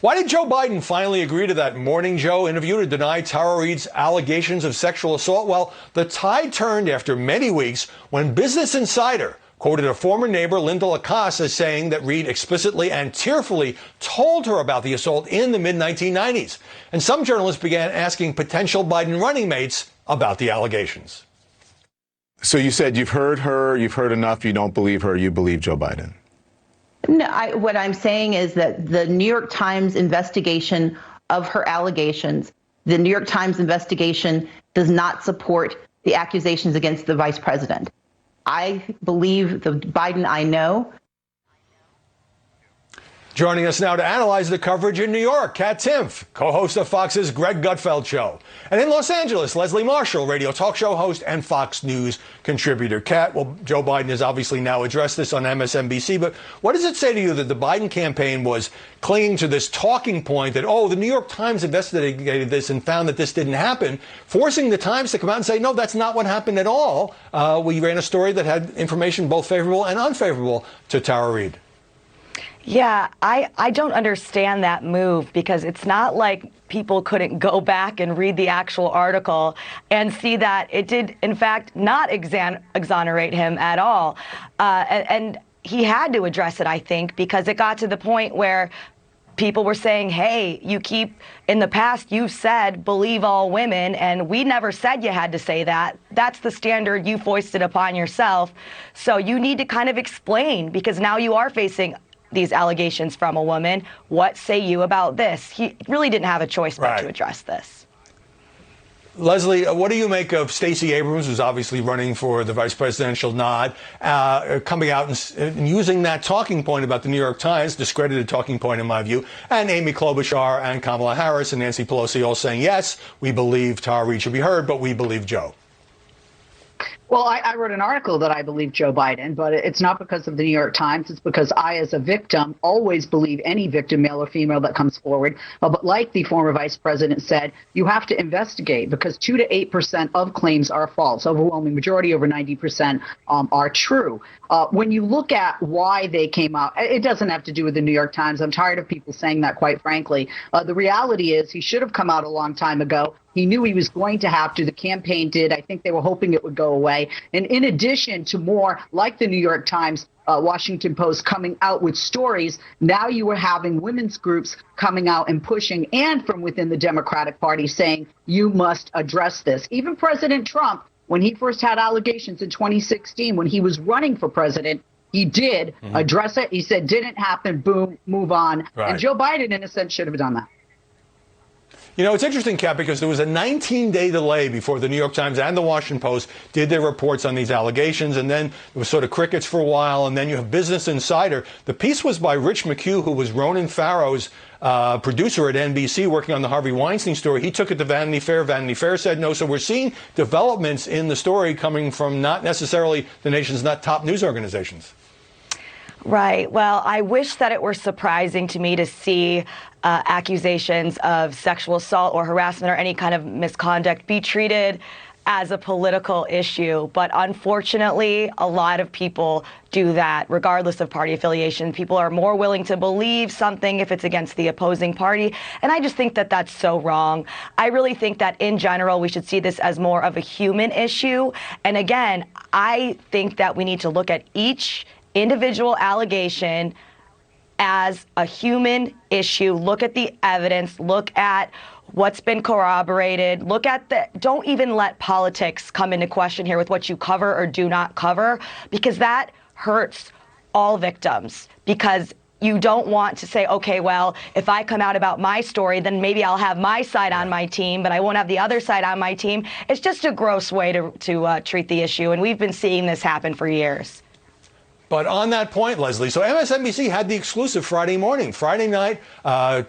Why did Joe Biden finally agree to that Morning Joe interview to deny Tara Reade's allegations of sexual assault? Well, the tide turned after many weeks when Business Insider quoted a former neighbor, Linda Lacasse, as saying that Reade explicitly and tearfully told her about the assault in the mid-1990s. And some journalists began asking potential Biden running mates about the allegations. So you said you've heard her, you've heard enough, you don't believe her, you believe Joe Biden. No, what I'm saying is that the New York Times investigation of her allegations, the New York Times investigation does not support the accusations against the vice president. I believe the Biden I know. Joining us now to analyze the coverage in New York, Kat Timpf, co-host of Fox's Greg Gutfeld Show. And in Los Angeles, Leslie Marshall, radio talk show host and Fox News contributor. Kat, well, Joe Biden has obviously now addressed this on MSNBC, but what does it say to you that the Biden campaign was clinging to this talking point that, oh, the New York Times investigated this and found that this didn't happen, forcing the Times to come out and say, no, that's not what happened at all. We ran a story that had information both favorable and unfavorable to Tara Reade. Yeah, I don't understand that move, because it's not like people couldn't go back and read the actual article and see that it did, in fact, not exonerate him at all. And he had to address it, I think, because it got to the point where people were saying, hey, in the past, you've said believe all women, and we never said you had to say that. That's the standard you foisted upon yourself. So you need to kind of explain, because now you are facing these allegations from a woman. What say you about this? He really didn't have a choice but to address this. Leslie, what do you make of Stacey Abrams, who's obviously running for the vice presidential nod, coming out and using that talking point about the New York Times, discredited talking point in my view, and Amy Klobuchar and Kamala Harris and Nancy Pelosi all saying, yes, we believe Tara Reade should be heard, but we believe Joe? Well, I wrote an article that I believe Joe Biden, but it's not because of the New York Times. It's because I, as a victim, always believe any victim, male or female, that comes forward. But like the former vice president said, you have to investigate, because 2 to 8% of claims are false. Overwhelming majority, over 90%, are true. When you look at why they came out, it doesn't have to do with the New York Times. I'm tired of people saying that, quite frankly. The reality is he should have come out a long time ago. He knew he was going to have to. The campaign did. I think they were hoping it would go away. And in addition to more like the New York Times, Washington Post coming out with stories, now you are having women's groups coming out and pushing, and from within the Democratic Party saying, you must address this. Even President Trump, when he first had allegations in 2016, when he was running for president, he did address it. He said, didn't happen, boom, move on. Right. And Joe Biden, in a sense, should have done that. You know, it's interesting, Kat, because there was a 19-day delay before the New York Times and the Washington Post did their reports on these allegations, and then it was sort of crickets for a while, and then you have Business Insider. The piece was by Rich McHugh, who was Ronan Farrow's producer at NBC working on the Harvey Weinstein story. He took it to Vanity Fair. Vanity Fair said no. So we're seeing developments in the story coming from not necessarily the nation's top news organizations. Right. Well, I wish that it were surprising to me to see accusations of sexual assault or harassment or any kind of misconduct be treated as a political issue. But unfortunately, a lot of people do that, regardless of party affiliation. People are more willing to believe something if it's against the opposing party. And I just think that that's so wrong. I really think that in general, we should see this as more of a human issue. And again, I think that we need to look at each individual allegation as a human issue. Look at the evidence, look at what's been corroborated, don't even let politics come into question here with what you cover or do not cover, because that hurts all victims. Because you don't want to say, okay, well, if I come out about my story, then maybe I'll have my side on my team, but I won't have the other side on my team. It's just a gross way to treat the issue, and we've been seeing this happen for years. But on that point, Leslie, so MSNBC had the exclusive Friday morning. Friday night,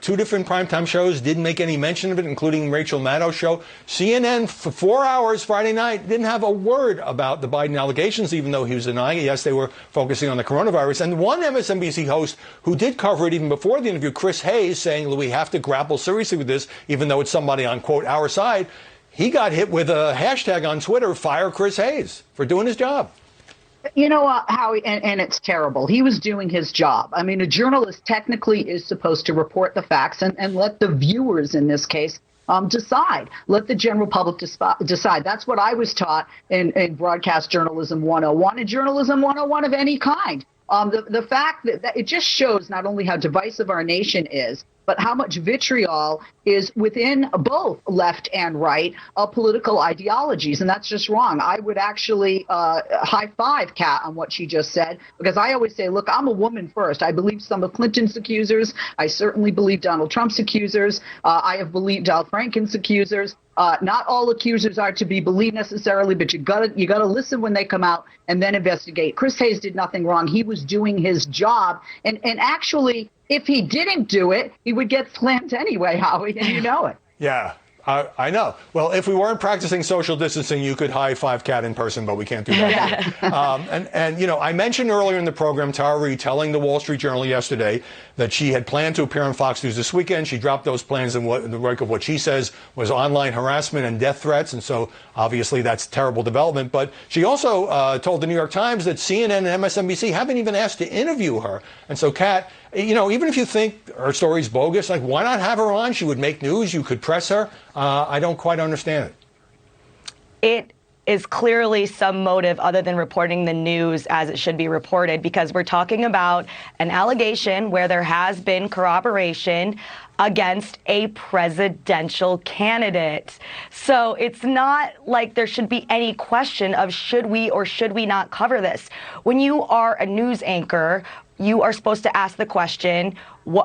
2 different primetime shows didn't make any mention of it, including Rachel Maddow's show. CNN, for 4 hours Friday night, didn't have a word about the Biden allegations, even though he was denying it. Yes, they were focusing on the coronavirus. And one MSNBC host who did cover it even before the interview, Chris Hayes, saying we have to grapple seriously with this, even though it's somebody on, quote, our side, he got hit with a hashtag on Twitter, fire Chris Hayes, for doing his job. You know, Howie, and it's terrible. He was doing his job. I mean, a journalist technically is supposed to report the facts and let the viewers, in this case, decide. Let the general public decide. That's what I was taught in broadcast journalism 101 and journalism 101 of any kind. The fact that it just shows not only how divisive our nation is, but how much vitriol is within both left and right political ideologies. And that's just wrong. I would actually high five Kat on what she just said, because I always say, look, I'm a woman first. I believe some of Clinton's accusers. I certainly believe Donald Trump's accusers. I have believed Al Franken's accusers. Not all accusers are to be believed necessarily, but you gotta listen when they come out and then investigate. Chris Hayes did nothing wrong. He was doing his job, and actually, if he didn't do it, he would get slammed anyway, Howie, and you know it. Yeah, I know. Well, if we weren't practicing social distancing, you could high five Kat in person, but we can't do that. And you know, I mentioned earlier in the program Tara Reade telling the Wall Street Journal yesterday that she had planned to appear on Fox News this weekend. She dropped those plans in the wake of what she says was online harassment and death threats, and so obviously that's terrible development. But she also told the New York Times that CNN and MSNBC haven't even asked to interview her. And so, Kat, you know, even if you think her story's bogus, like, why not have her on? She would make news. You could press her. I don't quite understand it. It is clearly some motive other than reporting the news as it should be reported, because we're talking about an allegation where there has been corroboration against a presidential candidate. So it's not like there should be any question of should we or should we not cover this. When you are a news anchor, you are supposed to ask the question,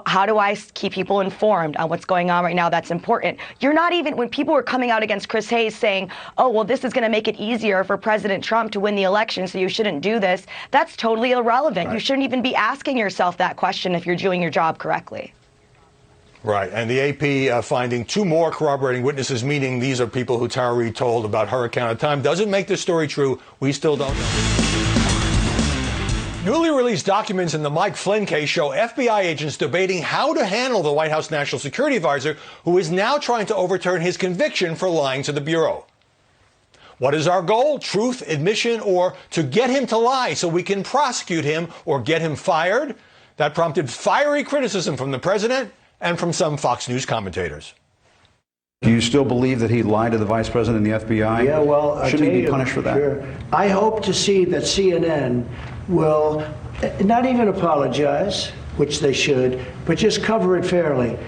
how do I keep people informed on what's going on right now? That's important. You're not even, when people were coming out against Chris Hayes saying, oh, well, this is going to make it easier for President Trump to win the election, so you shouldn't do this. That's totally irrelevant. Right. You shouldn't even be asking yourself that question if you're doing your job correctly. Right. And the AP finding 2 more corroborating witnesses, meaning these are people who Tara Reade told about her account of time, doesn't make this story true. We still don't know. Newly released documents in the Mike Flynn case show FBI agents debating how to handle the White House National Security Advisor, who is now trying to overturn his conviction for lying to the Bureau. What is our goal? Truth, admission, or to get him to lie so we can prosecute him or get him fired? That prompted fiery criticism from the president and from some Fox News commentators. Do you still believe that he lied to the vice president and the FBI? Yeah, well, shouldn't he be punished for that? Sure. I hope to see that CNN will not even apologize, which they should, but just cover it fairly,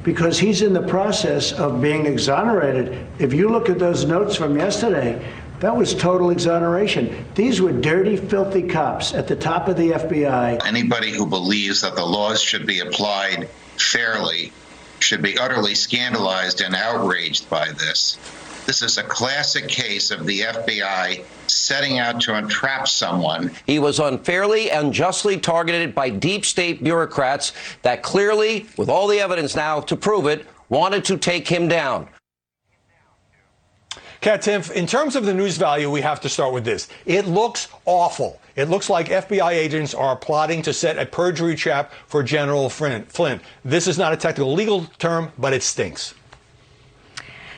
because he's in the process of being exonerated. If you look at those notes from yesterday, that was total exoneration. These were dirty, filthy cops at the top of the FBI. Anybody who believes that the laws should be applied fairly should be utterly scandalized and outraged by this. This is a classic case of the FBI setting out to entrap someone. He was unfairly and justly targeted by deep state bureaucrats that clearly, with all the evidence now to prove it, wanted to take him down. Kat Timpf, in terms of the news value, we have to start with this. It looks awful. It looks like FBI agents are plotting to set a perjury trap for General Flynn. This is not a technical legal term, but it stinks.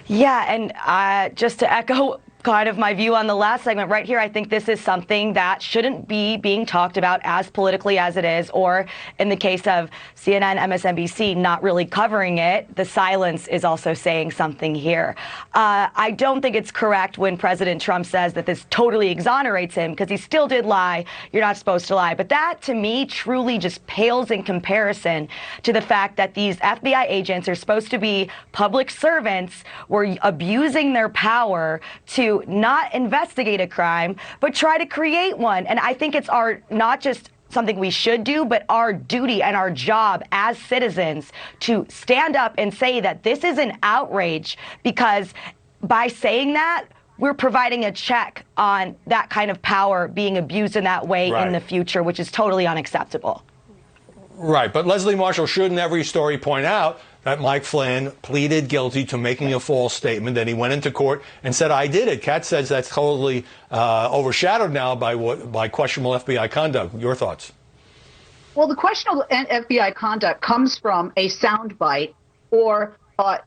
Yeah, and just to echo kind of my view on the last segment right here, I think this is something that shouldn't be being talked about as politically as it is, or in the case of CNN, MSNBC not really covering it, the silence is also saying something here. I don't think it's correct when President Trump says that this totally exonerates him, because he still did lie. You're not supposed to lie. But that, to me, truly just pales in comparison to the fact that these FBI agents are supposed to be public servants, were abusing their power to not investigate a crime, but try to create one. And I think it's our, not just something we should do, but our duty and our job as citizens to stand up and say that this is an outrage, because by saying that, we're providing a check on that kind of power being abused in that way in the future, which is totally unacceptable. Right, but Leslie Marshall should in every story point out that Mike Flynn pleaded guilty to making a false statement. Then he went into court and said, I did it. Kat says that's totally overshadowed now by questionable FBI conduct. Your thoughts? Well, the questionable FBI conduct comes from a soundbite or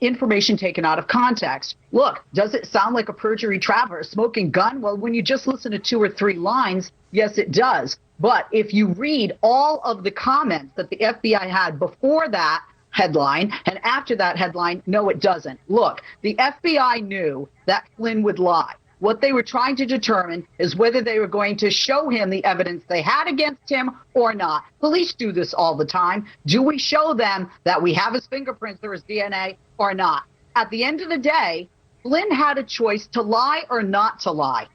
information taken out of context. Look, does it sound like a perjury trap or a smoking gun? Well, when you just listen to 2 or 3 lines, yes, it does. But if you read all of the comments that the FBI had before that headline and after that headline, no, it doesn't. Look, the FBI knew that Flynn would lie. What they were trying to determine is whether they were going to show him the evidence they had against him or not. Police do this all the time. Do we show them that we have his fingerprints or his DNA or not? At the end of the day, Flynn had a choice to lie or not to lie.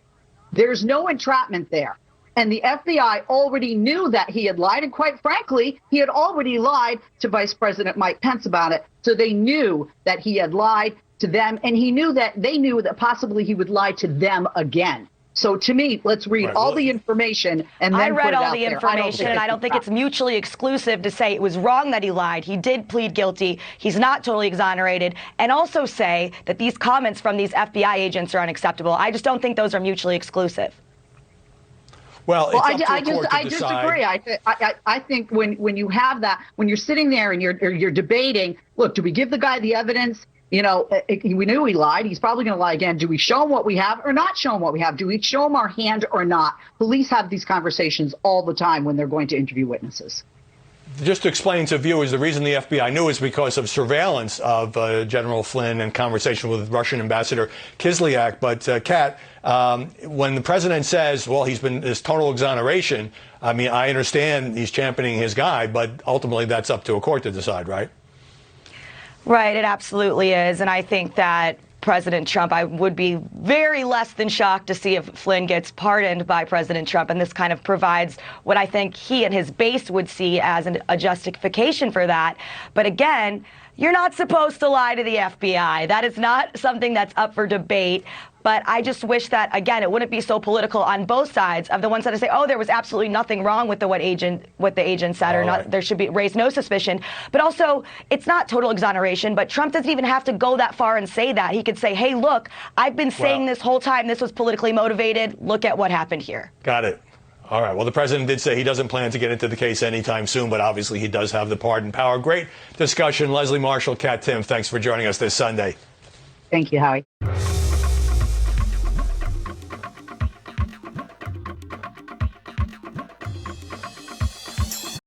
There's no entrapment there. And the FBI already knew that he had lied. And quite frankly, he had already lied to Vice President Mike Pence about it. So they knew that he had lied to them, and he knew that they knew that possibly he would lie to them again. So to me, let's read all the information and then I read put it all out the there. information, and I don't think it's mutually exclusive to say it was wrong that he lied. He did plead guilty. He's not totally exonerated, and also say that these comments from these FBI agents are unacceptable. I just don't think those are mutually exclusive. Well, I disagree. I think when you have that, when you're sitting there and you're debating, look, do we give the guy the evidence? You know, we knew he lied. He's probably going to lie again. Do we show him what we have or not show him what we have? Do we show him our hand or not? Police have these conversations all the time when they're going to interview witnesses. Just to explain to viewers, the reason the FBI knew is because of surveillance of General Flynn and conversation with Russian Ambassador Kislyak. But, Kat, when the president says, well, he's been this total exoneration, I mean, I understand he's championing his guy, but ultimately that's up to a court to decide, right? Right, it absolutely is. And I think that President Trump, I would be very less than shocked to see if Flynn gets pardoned by President Trump. And this kind of provides what I think he and his base would see as a justification for that. But again, you're not supposed to lie to the FBI. That is not something that's up for debate. But I just wish that, again, it wouldn't be so political on both sides of the ones that say, oh, there was absolutely nothing wrong with what the agent said, or not, there should be raised no suspicion. But also, it's not total exoneration, but Trump doesn't even have to go that far and say that. He could say, hey, look, I've been saying this whole time this was politically motivated. Look at what happened here. Got it. All right. Well, the president did say he doesn't plan to get into the case anytime soon, but obviously he does have the pardon power. Great discussion. Leslie Marshall, Kat Timpf, thanks for joining us this Sunday. Thank you, Howie.